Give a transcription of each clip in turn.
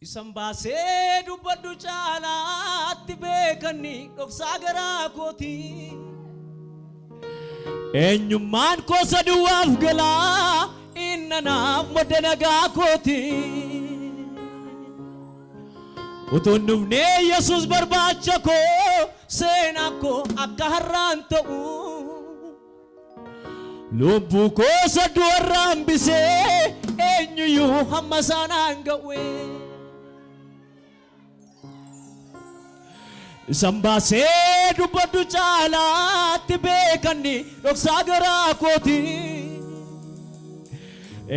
Isambase dubbaddu caalaatti beekani dhoksaa garaa kooti eenyummaan koo saduwaaf galaa innanaaf madda nagaa kooti utuun dhufnee Yesuus barbaacha koo seenaa koo akka har'aan ta'u lubbuu koo saduu irraa hambisee eenyuyyuu hamma sanaan ga'e Isambasee dubbaddu caalaatti beekani dhoksaa garaa kooti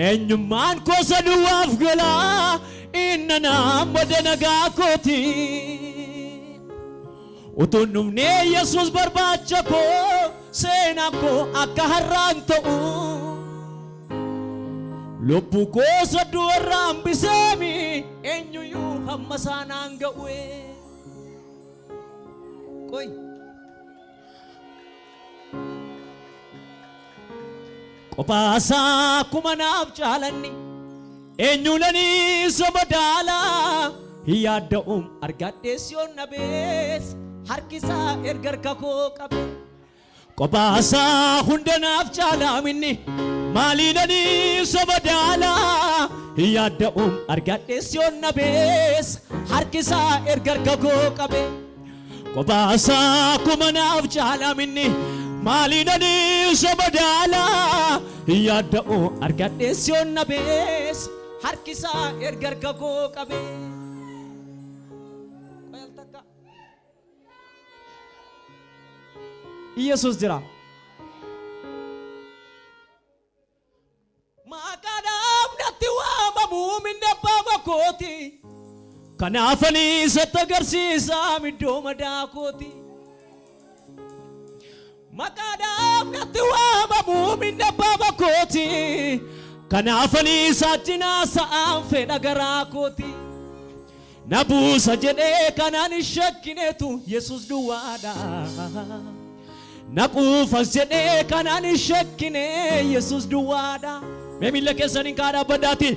eenyummaan koo saduwaaf galaa innanaaf madda nagaa kooti utuun dhufnee Yesuus barbaacha koo seenaa koo akka har'aan ta'u lubbuu koo saduu irraa hambisee eenyuyyuu hamma sanaan ga'e Koi Kopasa kumanaaf caalanni eenyulani sobadaala yaadda argadhees yoon nabees harkisaa erga koo qabe Kopasa hundanaaf caalaaminni maaliinani sobadaala yaadda argadhees yoon nabees harkisaa erga koo qabe Kopasa kumanaaf caalaaminni maalinani sobadaala yaadda argadhees yoon nabees harkisaa erga koo qabe Yesuus jira maqaadhaaf natti waamamu minna abbaa kooti Kanaafani satti agarsiisa middoo madaa kooti maqaadhaaf natti waamamu minna abbaa kooti Kanaafani saajjinaa sa'aan fedha garaa kooti na buusa jedhee kanaan hin shakkineetu Yesuus duwwaadha na quufas jedhee kanaan hin shakkine Yesuus duwwaadha mee miilla keessaniin kaa dhaabbadhaati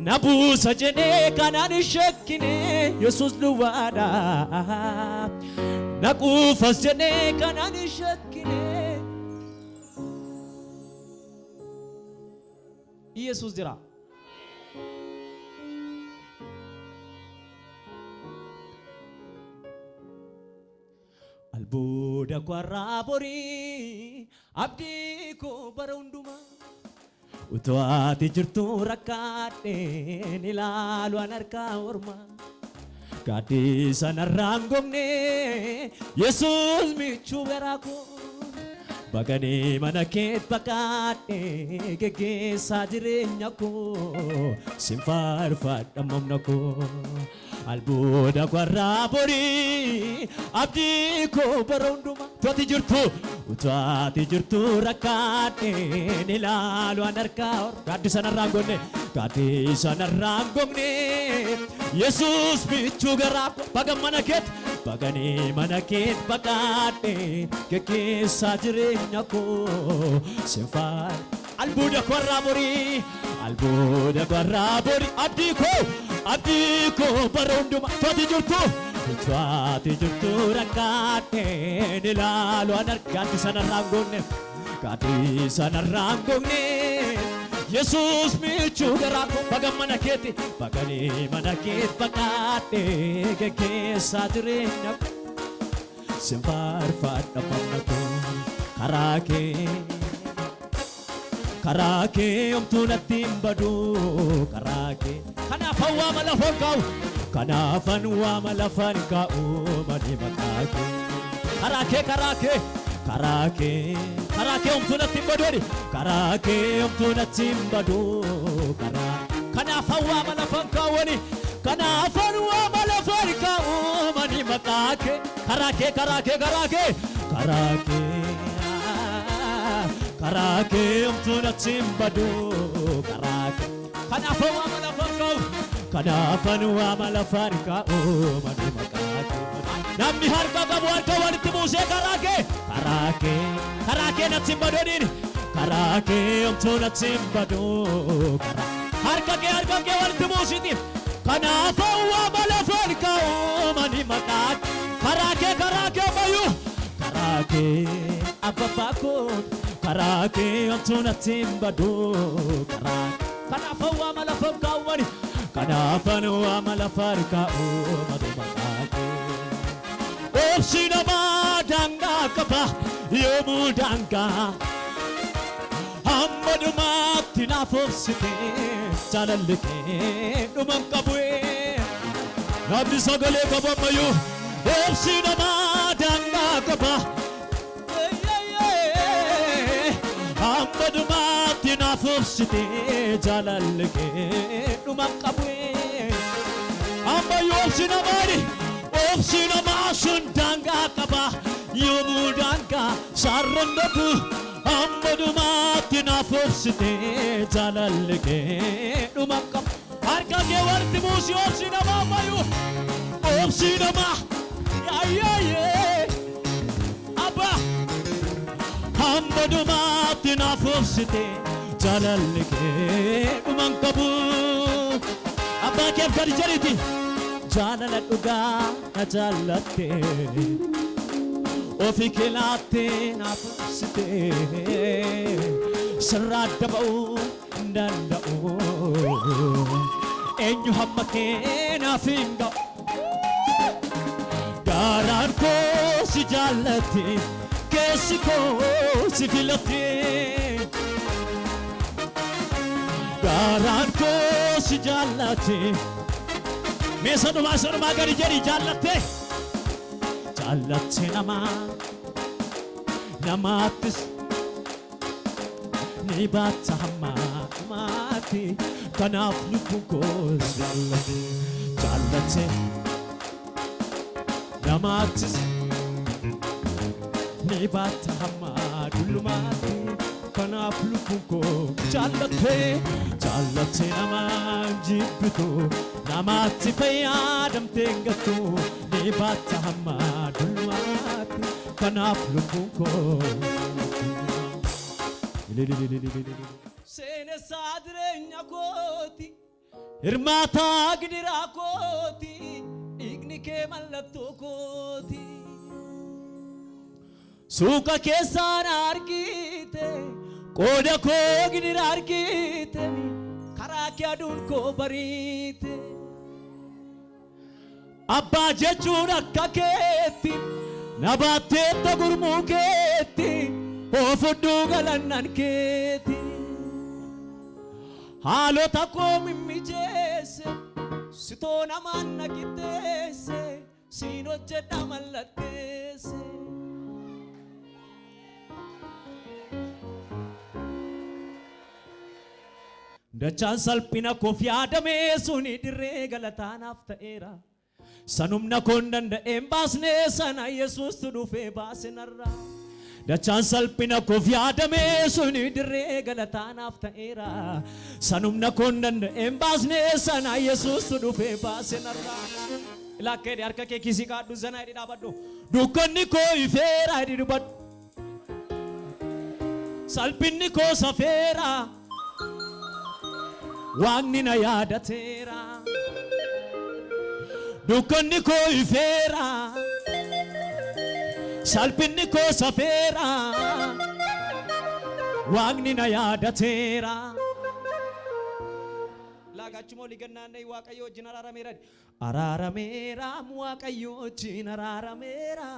na buusa jedhee kanaan hin shakkine Yesuus duwwaadha na quufas jedhee kanaan hin shakkine Yesuus jira albuuda kwarraa borii abdii koo bara hundumaa Utuu ati jirtu rakkaadheen ilaalu an harkaa ormaa Gaaddisa narraan gomne Yesuus michuu garaa koo Baganii mana keet baqaadhee geggeessaa jireenya koo sin faarfadha mamna koo albuuda kwarraa borii abdii koo bara hundumaa utuu ati jirtu rakkaadheen ilaalu an harkaa Gaaddisa narraan gomne Yesuus michuu garaa koo Baganii mana keet baqaadhee geggeessaa jireenya koo sin faarfadha albuuda kwarraa borii abdii koo bara hundumaa utuu ati jirtu rakkaadheen ilaalu an harkaa Gaaddisa narraan gomne Yesuus michuu garaa koo baganii mana keet baqaadhee geggeessaa jireenya koo sin faarfadha mamna koo karaa kee omtuu natti hin badu karaa kee kanaafan waama lafaan kaa'u mani maqaa kee karaa kee omtuu natti hin badu karaa kee omtuu natti hin badu kanaafan waama lafaan kaa'u mani maqaa kee karaa kee omtuu natti hin badu kanaafan waama lafaan kaa'u mani maqaa kee namni harka qabu harka walitti buusee karaa kee natti hin badooniin karaa kee omtuu natti hin badu harka kee walitti buusiti kanaafuu waama lafa kaa'u mani maqaa karaakee bayu karaakee abbaa koo karaakee omtuuna timbadu kanaafuu waama lafa kaa'u mani kanaafuu waama lafa kaa'u mani maqaa obsi namaa daangaa qaba yoomuu daangaa ammadumaatti naaf obsitee jaalalli kee dhuman qabu'ee namni sagalee qabu ammayyuu obsi namaa daangaa qaba ammadumaatti naaf obsitee jaalalli kee dhuman qabu'ee ammayyuu obsi namaa sun daangaa qaba yoomuu daangaa saarran dhabu ammadumaatti naaf obsitee jaalalli kee dhuman qabu harka kee warti buusi obsi namaa ammayyuu obsi namaa yaayyee abba ammadumaatti naaf obsitee jaalalli kee dhuman qabu abbaa keef gadi jedhiti jaalala dhugaa na jaalattee ofi kelaattee naaf obsitee sirraa adda ba'uu hin danda'u eenyu hamma kee naaf hin ga'u gaaraan koo si jaallatti keessi koo si filatti gaaraan koo si jaallatti mee sanumaa gadi jedhi jaallatte namaattis ni baata hammaatti kanaaf lubbuun koo jaallate namaattis ni baata hammaatti kanaaf lubbuun koo jaallate namaa jibbitu namaatti fayyadamtee gattu ni baata hammaatti kanaaf lubbuun koo seenessaa jireenya kooti hirmaataa gidiraa kooti dhiigni kee mallattoo kooti suuqa keessaan argite qooda koo gidiraa argite karaa kee aduun koo bariite abbaa jechuun akka keetti na baatteetta gurmuu keetti ofudduu galannan keeti haalota koo mimmijeesse sitoo namaan na qixxeesse siin hojjedha mallatteesse dachaan salphina koof yaadamee suni dirree galataanaaf ta'eera sanumna koon danda'een baasnee sana Yesuustu dhufee baase narraa dachaan salphina koof yaadamee suni dirree galataanaaf ta'eera sanumna koon danda'een baasnee sana Yesuustu dhufee baase narraa ilaakkee harka kee kiisii kaadhu zanaa hidhi dhaabadhu dukkanni koo ifeera hidhi dhubadhu salphinni koo safeera Waaqni na yaadateera dukkanni koo ifeera salphinni koo safeera Waaqni na yaadateera laagachumoo ligannaannee Waaqayyo wajjin araarameera Waaqayyo wajjin araarameera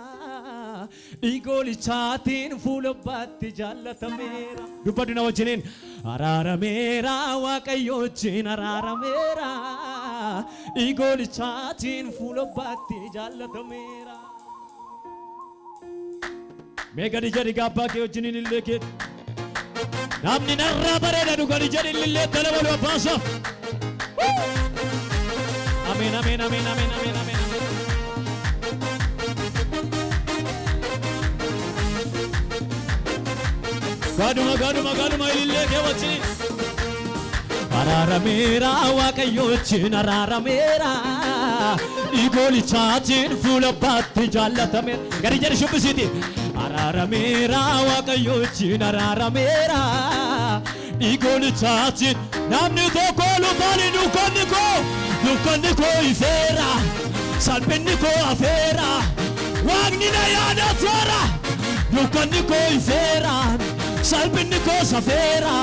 dhiigolichaatiin fuula abbaatti jaallatameera dubbadhu na wajjiniin araarameera Waaqayyo wajjin araarameera dhiigolichaatiin fuula abbaatti jaallatameera mee gadi jedhi gaabbaa kee wajjiniin illee kee namni narraa bareeda dhugani jedhi illee talabalu abbaasaaf Amen, amen, amen, amen, amen, amen. Gaduma illee kee wajjin araarameera Waaqayyo wajjin araarameera dhiigolichaatiin fuula abbaatti jaallatameera gadi jedhi shubbisiiti araarameera Waaqayyo wajjin araarameera dhiigolichaatiin namni tokko lubbaan dukkanni koo dukkanni koo ifeera salphinni koo hafeera waaqni na yaadateera dukkanni koo ifeera salphinni koo hafeera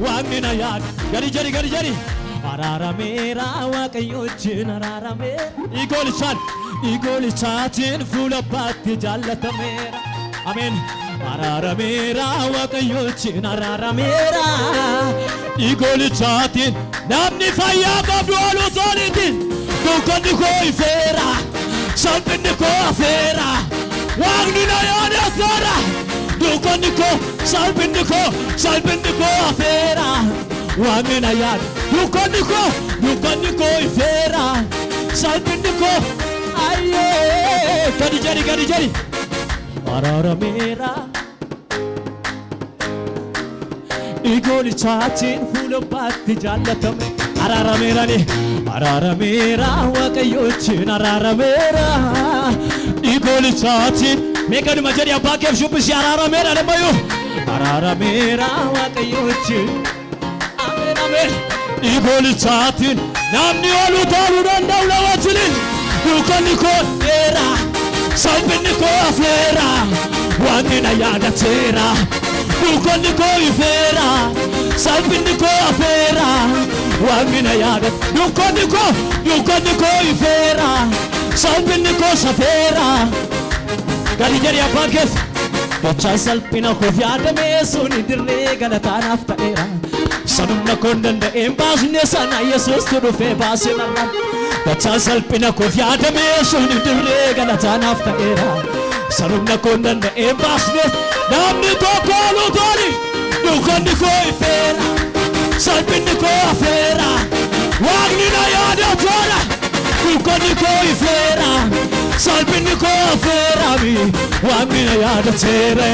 waaqni na yaada gadi jedhi araarameera waaqayyo wajjin araarameera igolichaatiin fuula abbaatti jaallatameera ameen araarameera waaqayyo wajjin araarameera igolichaatiin namni fayyaa qabdu ooluu tooniitiin dukkanni koo ifeera salphinni koo hafeera waaqni na yaadateera dukkanni koo salphinni koo hafeera waaqni na yaada dukkanni koo ifeera salphinni koo ayyee gadi jedhi araarameera igolichaatiin fuula abbaatti jaallatame araarameera waaqayyo wajjin araarameera igolichaatiin meeqaduma jedhi abbaa keef shubbisi araarameera dhammayyu araarameera waaqayyo wajjin ameen igolichaatiin namni ooluu ta'uu danda'u lawatinin dukkanni koo ifeera salphinni koo hafeera waaqni na yaadateera dukkanni koo ifeera salphinni koo hafeera waaqni na yaadate dukkanni koo ifeera salphinni koo hafeera gadi jedhi abbaan keef gochaan salphina koof yaadame suni dirree galataanaaf ta'eera sanumna koon danda'een baasne sana yesuustu dhufee baasee narraan gochaan salphina koof yaadame suni dirree galataanaaf ta'eera sanumna koon danda'een baasne namni tokko ooluu tooni dukkanni koo ifeera salphinni koo hafeera waaqni na yaadateera dukkanni koo ifeera salphinni koo hafeera waaqni na yaadateera